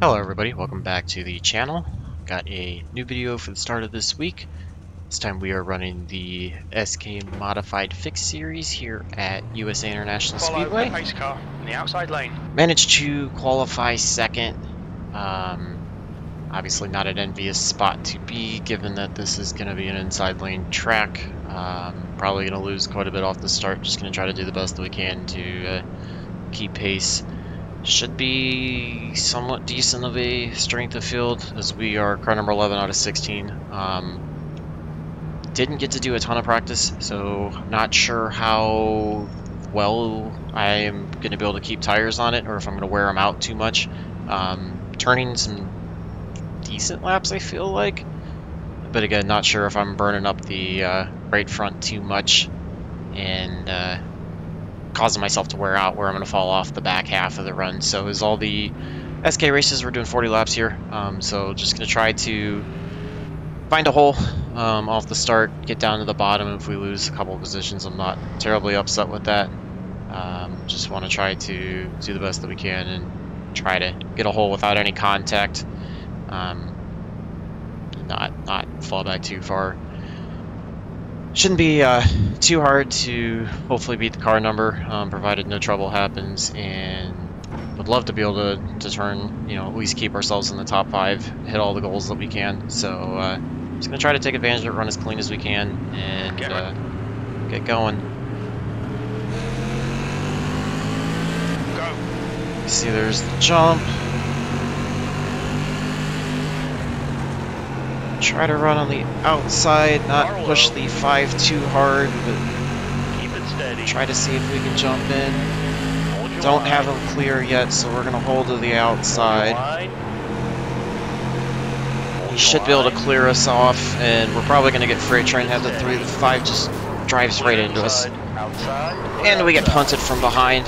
Hello everybody, welcome back to the channel. Got a new video for the start of this week. This time we are running the SK Modified Fix series here at USA International Speedway. Follow the pace car in the outside lane. Managed to qualify second. Obviously not an envious spot to be, given that this is going to be an inside lane track. Probably going to lose quite a bit off the start. Just going to try to do the best that we can to keep pace. Should be somewhat decent of a strength of field, as we are car number 11 out of 16. Didn't get to do a ton of practice, so not sure how well I am going to be able to keep tires on it, or if I'm going to wear them out too much. Turning some decent laps, I feel like, but again, not sure if I'm burning up the right front too much and causing myself to wear out, where I'm going to fall off the back half of the run. So as all the SK races, we're doing 40 laps here, so just going to try to find a hole off the start, get down to the bottom. If we lose a couple of positions, I'm not terribly upset with that. Just want to try to do the best that we can and try to get a hole without any contact, not fall back too far. Shouldn't be too hard to hopefully beat the car number, provided no trouble happens, and would love to be able to turn, at least keep ourselves in the top 5, hit all the goals that we can. So just gonna try to take advantage of it, run as clean as we can, and get going. Go. You see, there's the jump. Try to run on the outside, not push the 5 too hard, but keep it steady. Try to see if we can jump in. Don't have them clear yet, so we're going to hold to the outside. He should be able to clear us off, and we're probably going to get freight train head to 3. The 5 just drives right into us. And we get punted from behind.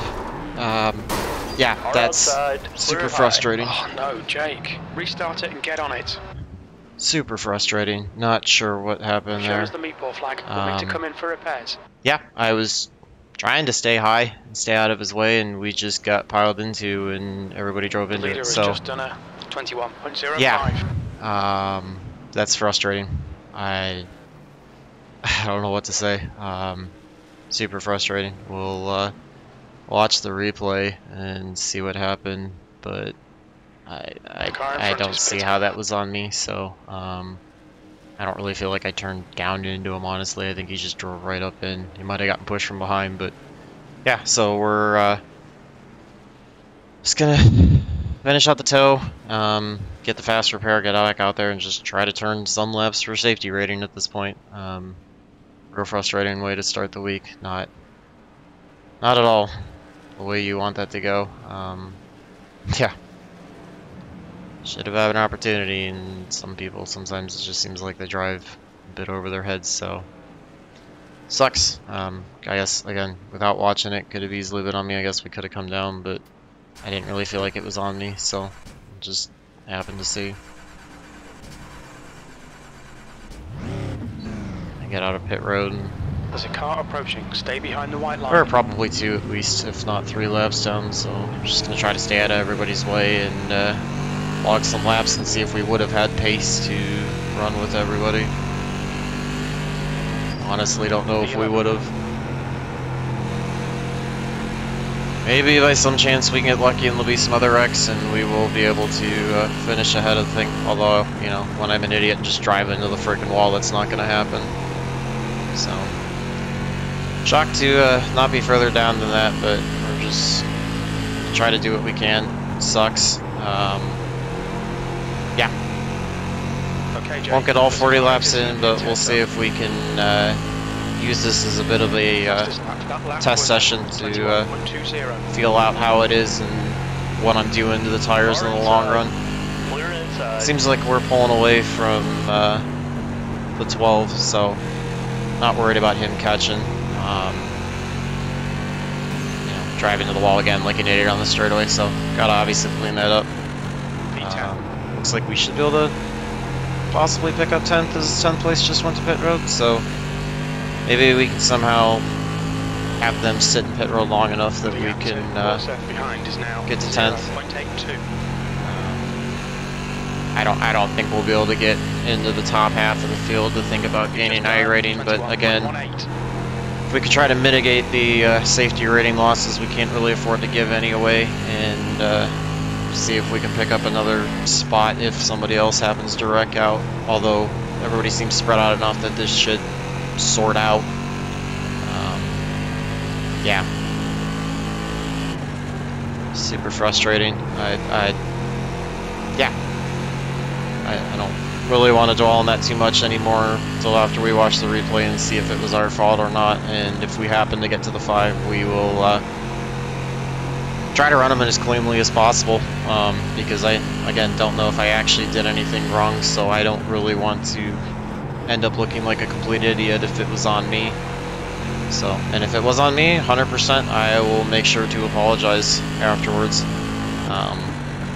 Yeah, that's super frustrating. Oh no, Jake. Restart it and get on it. Super frustrating. Not sure what happened there. Show us the meatball flag. We'll need to come in for repairs. Yeah, I was trying to stay high and stay out of his way, and we just got piled into, and everybody drove into it. So has just done a 21.05. Yeah, that's frustrating. I don't know what to say. Super frustrating. We'll watch the replay and see what happened, but I don't see how that was on me, so I don't really feel like I turned down into him, honestly. I think he just drove right up in. He might have gotten pushed from behind, but yeah, so we're just gonna finish out the tow, get the fast repair, get back out there, and just try to turn some laps for safety rating at this point. Real frustrating way to start the week. Not at all the way you want that to go. Yeah. Should have had an opportunity, and some people, sometimes it just seems like they drive a bit over their heads, so sucks. I guess, again, without watching it, could have easily been on me. I guess we could have come down, but I didn't really feel like it was on me, so just happened to see. I get out of pit road. And there's a car approaching. Stay behind the white line. We're probably 2 at least, if not 3 laps down, so I'm just going to try to stay out of everybody's way and log some laps and see if we would have had pace to run with everybody. Honestly, don't know if we would have. Maybe by some chance we can get lucky and there'll be some other wrecks and we will be able to finish ahead of the thing. Although, when I'm an idiot and just drive into the freaking wall, that's not going to happen. So, shocked to not be further down than that, but we're just try to do what we can. It sucks. Yeah. Okay, Jake. Won't get all 40 laps in, but we'll see if we can use this as a bit of a test session to feel out how it is and what I'm doing to the tires in the long run. Seems like we're pulling away from the 12, so not worried about him catching. Driving to the wall again like an idiot on the straightaway, so gotta obviously clean that up. Looks like we should be able to possibly pick up 10th, as 10th place just went to pit road, so maybe we can somehow have them sit in pit road long enough that we can get to 10th. I don't think we'll be able to get into the top half of the field to think about gaining I rating. But again, if we could try to mitigate the safety rating losses, we can't really afford to give any away, and see if we can pick up another spot if somebody else happens to wreck out. Although everybody seems spread out enough that this should sort out. Yeah. Super frustrating. I don't really want to dwell on that too much anymore until after we watch the replay and see if it was our fault or not. And if we happen to get to the 5, we will try to run them as cleanly as possible, because I, again, don't know if I actually did anything wrong, so I don't really want to end up looking like a complete idiot if it was on me. So, and if it was on me, 100%, I will make sure to apologize afterwards.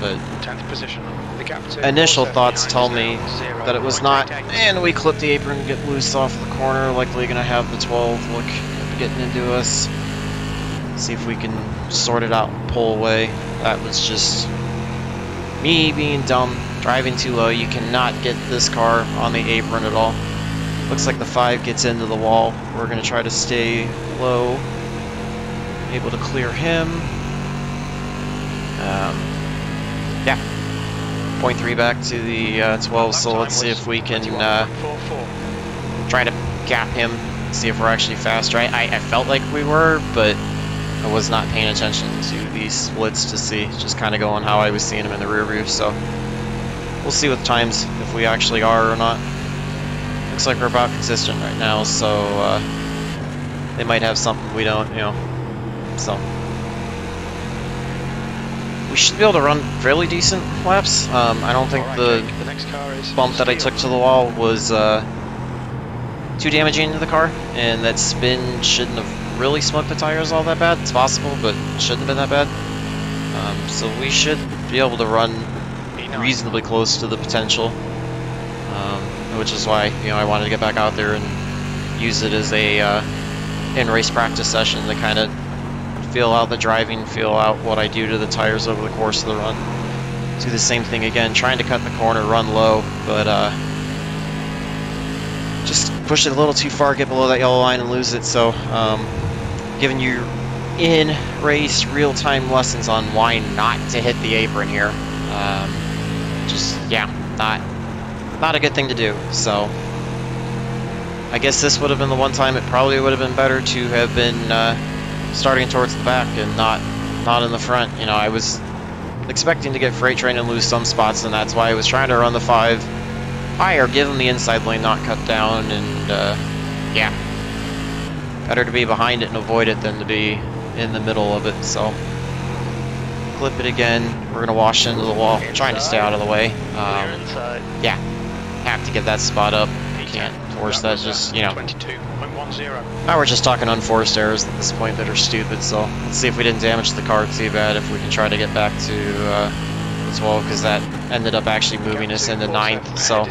But 10th position. The gap to initial thoughts tell me that it was not, and we clipped the apron and get loose off the corner, likely going to have the 12 look at getting into us. See if we can sort it out and pull away. That was just me being dumb, driving too low. You cannot get this car on the apron at all. Looks like the 5 gets into the wall. We're going to try to stay low, able to clear him. Yeah, 0.3 back to the 12, so let's see if we can try to gap him, see if we're actually faster. I felt like we were, but I was not paying attention to these splits to see, just kind of going how I was seeing him in the rear view, so we'll see with times if we actually are or not. Looks like we're about consistent right now, so they might have something we don't, you know, so we should be able to run fairly decent laps. I don't think the next car is bump that I took to the wall was too damaging to the car, and that spin shouldn't have really smoked the tires all that bad. It's possible, but it shouldn't have been that bad. So we should be able to run reasonably close to the potential, which is why, you know, I wanted to get back out there and use it as a in-race practice session to kind of feel out the driving, feel out what I do to the tires over the course of the run. Do the same thing again, trying to cut the corner, run low, but just push it a little too far, get below that yellow line and lose it. So giving you in-race real-time lessons on why not to hit the apron here. Just, yeah, not a good thing to do. So I guess this would have been the one time it probably would have been better to have been starting towards the back and not in the front. You know, I was expecting to get freight train and lose some spots, and that's why I was trying to run the 5 higher, give them the inside lane, not cut down, and yeah, better to be behind it and avoid it than to be in the middle of it. So clip it again. We're gonna wash into the wall, trying to stay out of the way. Yeah, have to get that spot up. Can't force that, just, you know. Now we're just talking unforced errors at this point that are stupid, so let's see if we didn't damage the car too bad, if we can try to get back to the 12, because that ended up actually moving us into 9th, so.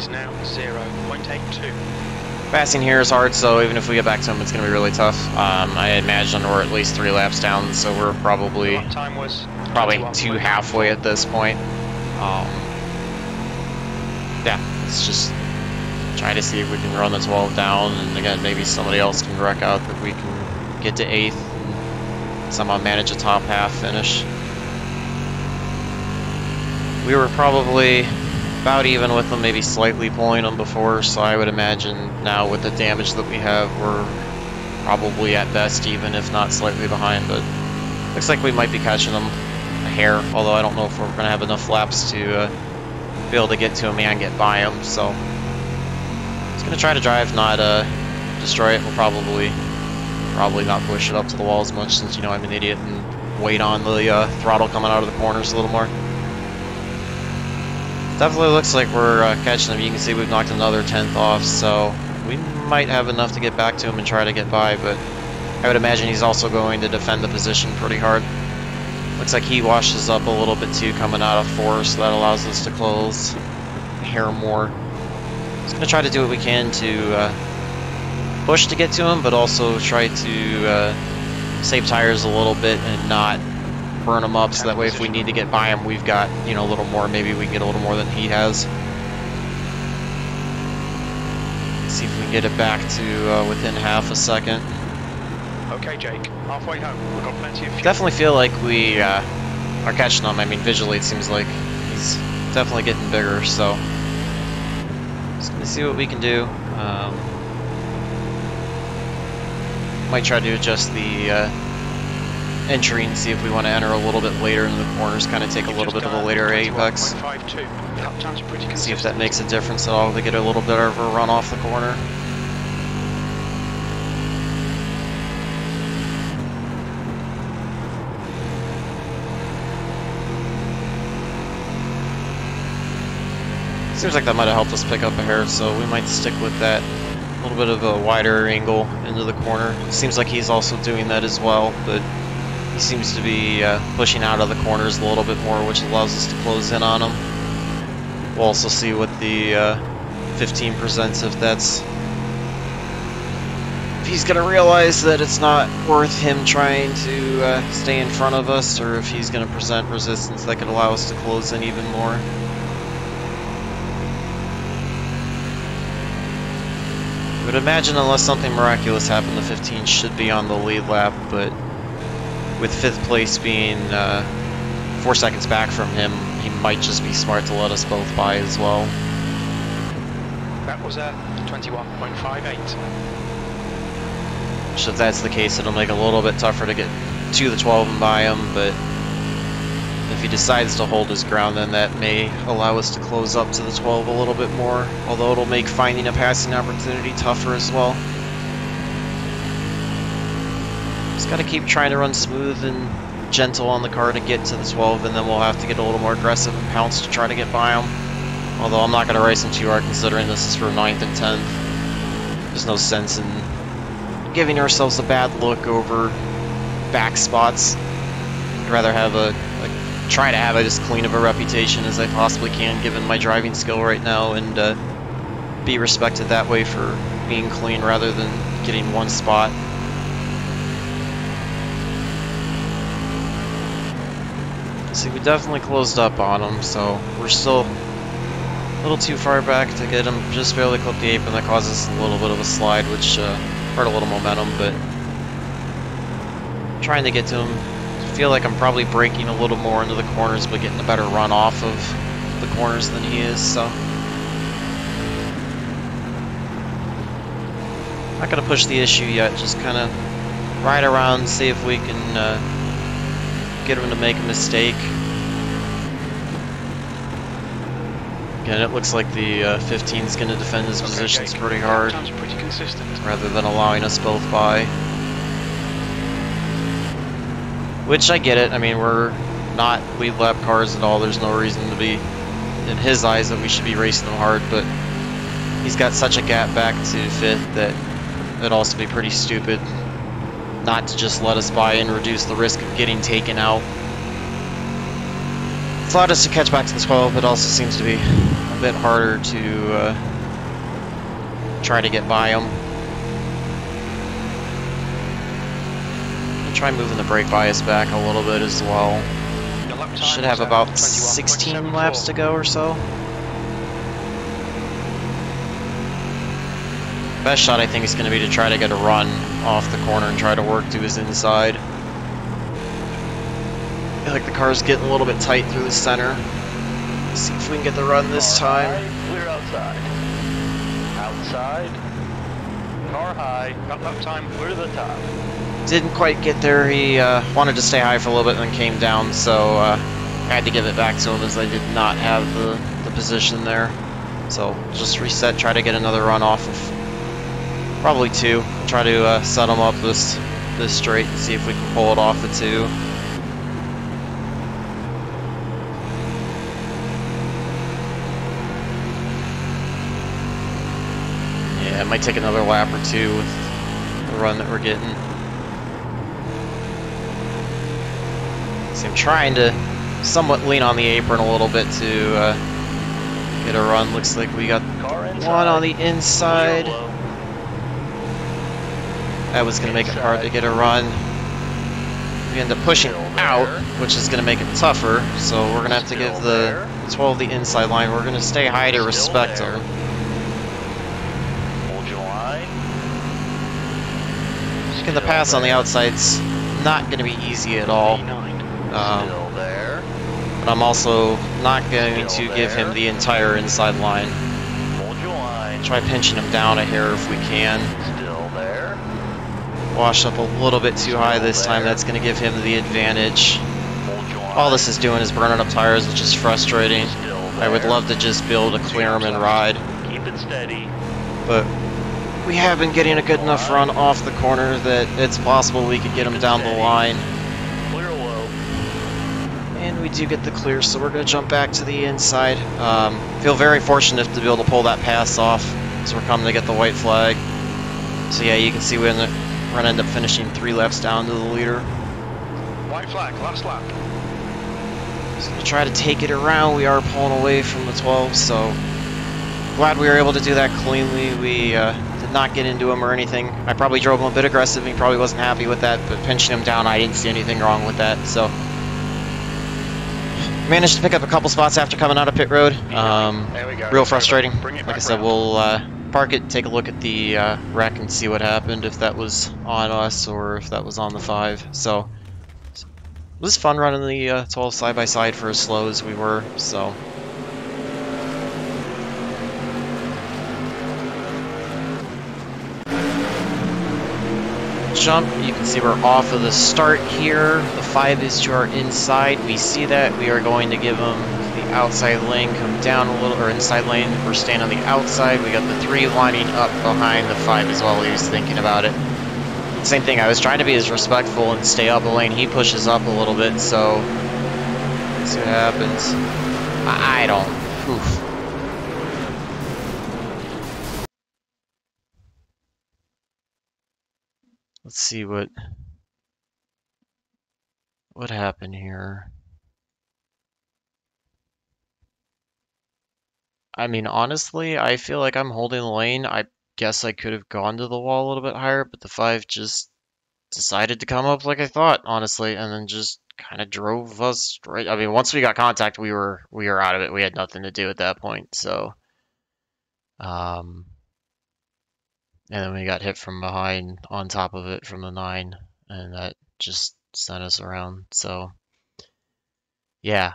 Passing here is hard, so even if we get back to him, it's going to be really tough. I imagine we're at least 3 laps down, so we're probably 2 halfway at this point. Yeah, it's just try to see if we can run the 12 down, and again, maybe somebody else can wreck out that we can get to 8th and somehow manage a top half finish. We were probably about even with them, maybe slightly pulling them before, so I would imagine now with the damage that we have, we're probably at best even, if not slightly behind, but looks like we might be catching them a hair, although I don't know if we're going to have enough laps to be able to get to them and get by them, so it's going to try to drive, not destroy it. We'll probably not push it up to the wall as much, since, you know, I'm an idiot, and wait on the throttle coming out of the corners a little more. Definitely looks like we're catching them. You can see we've knocked another 10th off, so we might have enough to get back to him and try to get by, but I would imagine he's also going to defend the position pretty hard. Looks like he washes up a little bit too coming out of 4, so that allows us to close a hair more. Just going to try to do what we can to push to get to him, but also try to save tires a little bit and not burn them up, so that way if we need to get by him, we've got, you know, a little more. Maybe we can get a little more than he has. See if we can get it back to within half a second. Okay, Jake. Halfway home. We've got plenty of fuel. Definitely feel like we are catching him. I mean, visually it seems like he's definitely getting bigger, so just gonna see what we can do. Might try to adjust the entry and see if we want to enter a little bit later in the corners, kind of take a little bit of a later apex. See if that makes a difference at all to get a little bit of a run off the corner. Seems like that might have helped us pick up a hair, so we might stick with that. A little bit of a wider angle into the corner. Seems like he's also doing that as well, but he seems to be pushing out of the corners a little bit more, which allows us to close in on him. We'll also see what the 15 presents if he's gonna realize that it's not worth him trying to stay in front of us, or if he's gonna present resistance that could allow us to close in even more. I would imagine unless something miraculous happened, the 15 should be on the lead lap, but with 5th place being 4 seconds back from him, he might just be smart to let us both by as well. That was a 21.58. So if that's the case, it'll make it a little bit tougher to get to the 12 and by him, but if he decides to hold his ground, then that may allow us to close up to the 12 a little bit more, although it'll make finding a passing opportunity tougher as well. Just gotta keep trying to run smooth and gentle on the car to get to the 12, and then we'll have to get a little more aggressive and pounce to try to get by him. Although I'm not gonna race him too hard considering this is for 9th and 10th. There's no sense in giving ourselves a bad look over back spots. I'd rather have try to have as clean of a reputation as I possibly can given my driving skill right now, and be respected that way for being clean rather than getting one spot. See, we definitely closed up on him, so we're still a little too far back to get him. Just barely clipped the apron. That causes a little bit of a slide, which hurt a little momentum, but trying to get to him. I feel like I'm probably braking a little more into the corners, but getting a better run off of the corners than he is, so. Not gonna push the issue yet, just kind of ride around, see if we can get him to make a mistake. Again, it looks like the 15 is going to defend his positions pretty hard, pretty consistent, rather than allowing us both by. Which I get it. I mean, we're not lead lap cars at all. There's no reason to be, in his eyes, that we should be racing him hard. But he's got such a gap back to 5th that it'd also be pretty stupid not to just let us by and reduce the risk of getting taken out. It's allowed us to catch back to the 12, but also seems to be a bit harder to try to get by him. I'll try moving the brake bias back a little bit as well. Should have about 16 laps to go or so. Best shot I think is going to be to try to get a run off the corner and try to work to his inside. I feel like the car's getting a little bit tight through the center. Let's see if we can get the run this time. Clear outside. Outside. Car high. Got lap time. We're to the top. Didn't quite get there. He wanted to stay high for a little bit and then came down, so I had to give it back to him as I did not have the position there. So just reset, try to get another run off of probably 2. Try to set him up this straight and see if we can pull it off at 2. Yeah, it might take another lap or 2 with the run that we're getting. See, I'm trying to somewhat lean on the apron a little bit to get a run. Looks like we got one on the inside. That was going to make it hard to get a run. We end up pushing out, which is going to make it tougher. So we're going to have to give the 12 the inside line. We're going to stay high to respect him. Taking the pass on the outside's not going to be easy at all. Still there. But I'm also not going to give him the entire inside line. Hold your line. Try pinching him down a hair if we can. Still there. Wash up a little bit too high this time. That's going to give him the advantage. Hold your line. All this is doing is burning up tires, which is frustrating. Still I would there. love to just be able to clear him and ride. Keep it steady. But we have been getting a good enough run off the corner that it's possible we could get him down the line. Clear low. And we do get the clear, so we're going to jump back to the inside. Feel very fortunate to be able to pull that pass off, so we're coming to get the white flag. So yeah, you can see we're going to end up finishing 3 laps down to the leader. White flag, last lap. So to try to take it around, we are pulling away from the 12, so glad we were able to do that cleanly. We did not get into him or anything. I probably drove him a bit aggressive, he probably wasn't happy with that, but pinching him down, I didn't see anything wrong with that, so managed to pick up a couple spots after coming out of pit road. There we go. Real frustrating. Bring it Like I back said, round. we'll park it, take a look at the wreck and see what happened, if that was on us or if that was on the 5. So it was fun running the 12 side by side for as slow as we were. So jump, you can see we're off of the start here. The 5 is to our inside. We see that. We are going to give them the outside lane, come down a little, or inside lane. We're staying on the outside. We got the 3 lining up behind the 5 as well. He was thinking about it. Same thing, I was trying to be as respectful and stay up the lane. He pushes up a little bit, so let's see what happens. I don't. Oof. Let's see what happened here. I mean, honestly, I feel like I'm holding the lane. I guess I could have gone to the wall a little bit higher, but the 5 just decided to come up like I thought, honestly, and then just kind of drove us right. I mean, once we got contact, we were out of it. We had nothing to do at that point. So, and then we got hit from behind on top of it from the 9, and that just sent us around. So, yeah,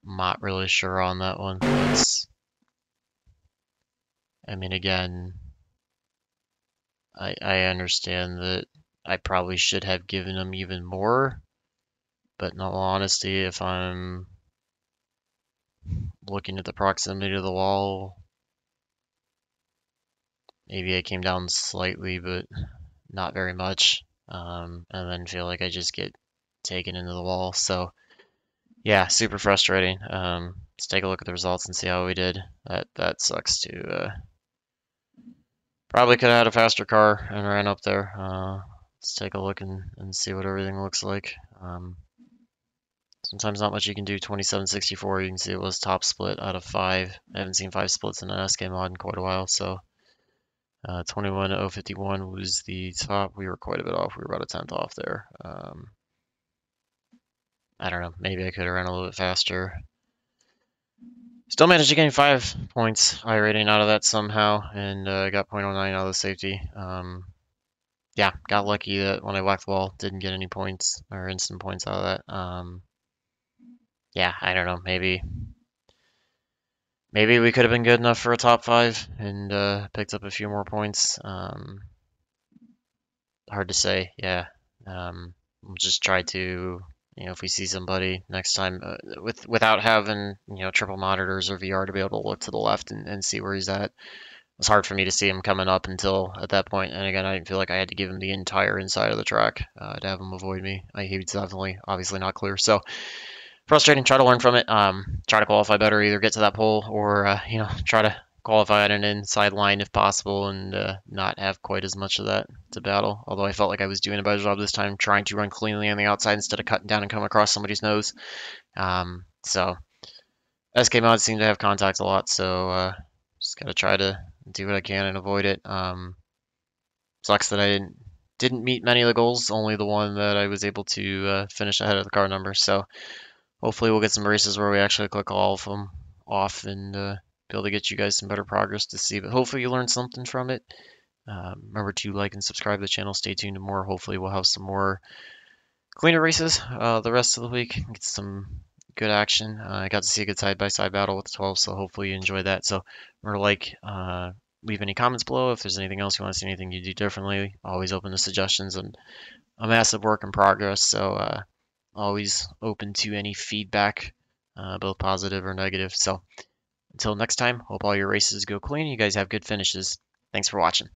not really sure on that one. I mean, again, I understand that I probably should have given him even more, but in all honesty, if I'm looking at the proximity to the wall, maybe I came down slightly, but not very much, and then feel like I just get taken into the wall. So yeah, super frustrating. Let's take a look at the results and see how we did. That sucks too. Probably could have had a faster car and ran up there. Let's take a look and see what everything looks like. Sometimes not much you can do. 2764, you can see it was top split out of 5. I haven't seen 5 splits in an SK mod in quite a while, so 21051 was the top. We were quite a bit off. We were about a 10th off there. I don't know. Maybe I could have ran a little bit faster. Still managed to gain 5 points iRating out of that somehow, and got 0.09 out of the safety. Yeah, got lucky that when I whacked the wall, didn't get any points or instant points out of that. Yeah, I don't know. Maybe we could have been good enough for a top 5 and picked up a few more points. Hard to say. Yeah, we'll just try to. If we see somebody next time without having, triple monitors or VR to be able to look to the left and see where he's at. It was hard for me to see him coming up until at that point. And again, I didn't feel like I had to give him the entire inside of the track to have him avoid me. He was definitely, obviously not clear. So frustrating. Try to learn from it. Try to qualify better, either get to that pole or, try to qualify at an inside line if possible and not have quite as much of that to battle. Although I felt like I was doing a better job this time, trying to run cleanly on the outside instead of cutting down and coming across somebody's nose. So SK mods seem to have contact a lot, so just gotta try to do what I can and avoid it. Sucks that I didn't meet many of the goals, only the one that I was able to finish ahead of the car number. So hopefully we'll get some races where we actually click all of them off and be able to get you guys some better progress to see. But hopefully you learned something from it. Remember to like and subscribe to the channel. Stay tuned to more. Hopefully we'll have some more cleaner races the rest of the week. Get some good action. I got to see a good side-by-side battle with the 12, so hopefully you enjoy that. So remember to like, leave any comments below if there's anything else you want to see, anything you do differently. Always open to suggestions and a massive work in progress. So always open to any feedback, both positive or negative. So until next time, hope all your races go clean. You guys have good finishes. Thanks for watching.